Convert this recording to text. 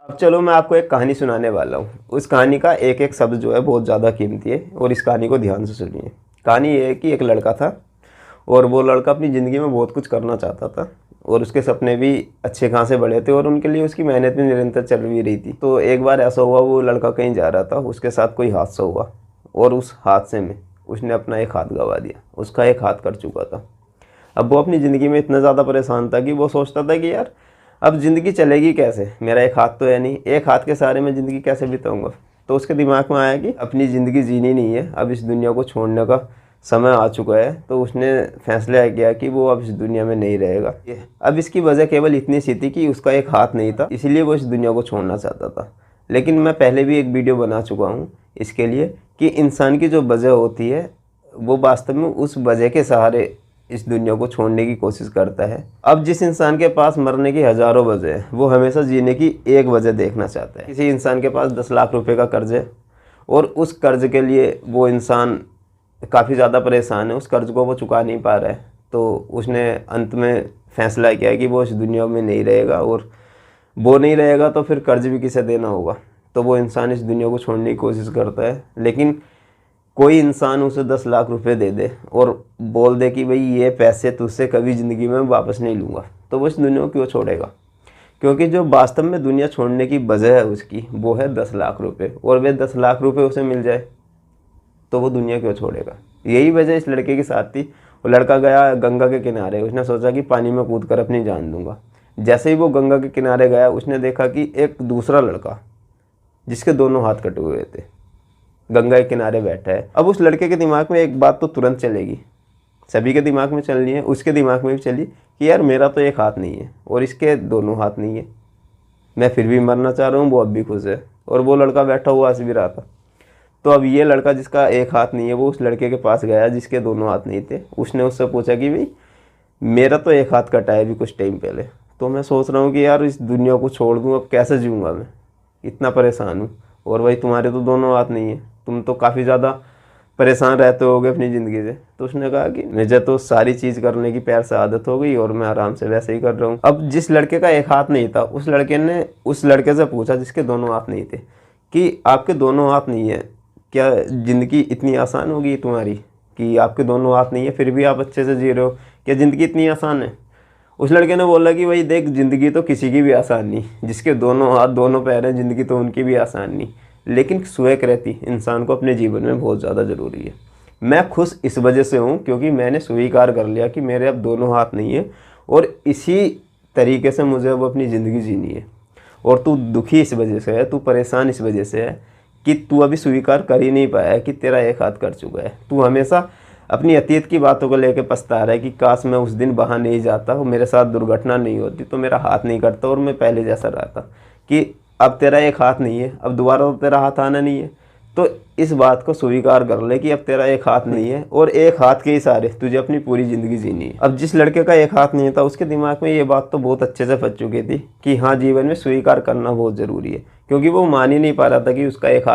अब चलो मैं आपको एक कहानी सुनाने वाला हूँ। उस कहानी का एक एक शब्द जो है बहुत ज़्यादा कीमती है और इस कहानी को ध्यान से सुनिए। कहानी ये है कि एक लड़का था और वो लड़का अपनी ज़िंदगी में बहुत कुछ करना चाहता था और उसके सपने भी अच्छे खासे बड़े थे और उनके लिए उसकी मेहनत भी निरंतर चल भी रही थी। तो एक बार ऐसा हुआ, वो लड़का कहीं जा रहा था, उसके साथ कोई हादसा हुआ और उस हादसे में उसने अपना एक हाथ गंवा दिया। उसका एक हाथ कट चुका था। अब वो अपनी ज़िंदगी में इतना ज़्यादा परेशान था कि वो सोचता था कि यार अब ज़िंदगी चलेगी कैसे, मेरा एक हाथ तो है नहीं, एक हाथ के सहारे मैं ज़िंदगी कैसे बिताऊंगा। तो उसके दिमाग में आया कि अपनी ज़िंदगी जीनी नहीं है, अब इस दुनिया को छोड़ने का समय आ चुका है। तो उसने फैसला किया कि वो अब इस दुनिया में नहीं रहेगा। अब इसकी वजह केवल इतनी सी थी कि उसका एक हाथ नहीं था, इसलिए वो इस दुनिया को छोड़ना चाहता था। लेकिन मैं पहले भी एक वीडियो बना चुका हूँ इसके लिए कि इंसान की जो वजह होती है वो वास्तव में उस वजह के सहारे इस दुनिया को छोड़ने की कोशिश करता है। अब जिस इंसान के पास मरने की हज़ारों वजह है, वो हमेशा जीने की एक वजह देखना चाहता है। किसी इंसान के पास 10 लाख रुपए का कर्ज है और उस कर्ज के लिए वो इंसान काफ़ी ज़्यादा परेशान है, उस कर्ज को वो चुका नहीं पा रहा है। तो उसने अंत में फैसला किया कि वो इस दुनिया में नहीं रहेगा और वो नहीं रहेगा तो फिर कर्ज भी किसे देना होगा। तो वो इंसान इस दुनिया को छोड़ने की कोशिश करता है। लेकिन कोई इंसान उसे 10 लाख रुपए दे दे और बोल दे कि भाई ये पैसे तुझसे कभी ज़िंदगी में वापस नहीं लूँगा, तो वो इस दुनिया को क्यों छोड़ेगा? क्योंकि जो वास्तव में दुनिया छोड़ने की वजह है उसकी, वो है 10 लाख रुपए, और वे 10 लाख रुपए उसे मिल जाए तो वो दुनिया क्यों छोड़ेगा। यही वजह इस लड़के के साथ थी। वो लड़का गया गंगा के किनारे, उसने सोचा कि पानी में कूद कर अपनी जान दूंगा। जैसे ही वो गंगा के किनारे गया, उसने देखा कि एक दूसरा लड़का जिसके दोनों हाथ कटे हुए थे गंगा के किनारे बैठा है। अब उस लड़के के दिमाग में एक बात तो तुरंत चलेगी, सभी के दिमाग में चलनी है, उसके दिमाग में भी चली कि यार मेरा तो एक हाथ नहीं है और इसके दोनों हाथ नहीं है, मैं फिर भी मरना चाह रहा हूँ, वो अब भी खुश है और वो लड़का बैठा हुआ हंस भी रहा था। तो अब ये लड़का जिसका एक हाथ नहीं है वो उस लड़के के पास गया जिसके दोनों हाथ नहीं थे। उसने उससे पूछा कि भाई मेरा तो एक हाथ कटा है अभी कुछ टाइम पहले, तो मैं सोच रहा हूँ कि यार इस दुनिया को छोड़ दूँ, अब कैसे जीऊँगा, मैं इतना परेशान हूँ। और भाई तुम्हारे तो दोनों हाथ नहीं है, तुम तो काफ़ी ज़्यादा परेशान रहते होगे अपनी ज़िंदगी से। तो उसने कहा कि मुझे तो सारी चीज़ करने की प्यार से आदत हो गई और मैं आराम से वैसे ही कर रहा हूँ। अब जिस लड़के का एक हाथ नहीं था उस लड़के ने उस लड़के से पूछा जिसके दोनों हाथ नहीं थे कि आपके दोनों हाथ नहीं है, क्या ज़िंदगी इतनी आसान होगी तुम्हारी कि आपके दोनों हाथ नहीं है फिर भी आप अच्छे से जी रहे हो, क्या ज़िंदगी इतनी आसान है? उस लड़के ने बोला कि भाई देख, ज़िंदगी तो किसी की भी आसान नहीं, जिसके दोनों हाथ दोनों पैर हैं ज़िंदगी तो उनकी भी आसान नहीं, लेकिन स्वेक रहती इंसान को अपने जीवन में बहुत ज़्यादा ज़रूरी है। मैं खुश इस वजह से हूँ क्योंकि मैंने स्वीकार कर लिया कि मेरे अब दोनों हाथ नहीं है और इसी तरीके से मुझे अब अपनी ज़िंदगी जीनी है। और तू दुखी इस वजह से है, तू परेशान इस वजह से है कि तू अभी स्वीकार कर ही नहीं पाया है कि तेरा एक हाथ कट चुका है। तू हमेशा अपनी अतीत की बातों को लेकर पछता रहा है कि काश मैं उस दिन वहाँ नहीं जाता और मेरे साथ दुर्घटना नहीं होती तो मेरा हाथ नहीं कटता और मैं पहले जैसा रहता। कि अब तेरा एक हाथ नहीं है, अब दोबारा तो तेरा हाथ आना नहीं है। तो इस बात को स्वीकार कर ले कि अब तेरा एक हाथ नहीं है और एक हाथ के इशारे तुझे अपनी पूरी ज़िंदगी जीनी है। अब जिस लड़के का एक हाथ नहीं था उसके दिमाग में ये बात तो बहुत अच्छे से फंस चुकी थी कि हाँ, जीवन में स्वीकार करना बहुत ज़रूरी है, क्योंकि वो मान ही नहीं पा रहा था कि उसका एक हाथ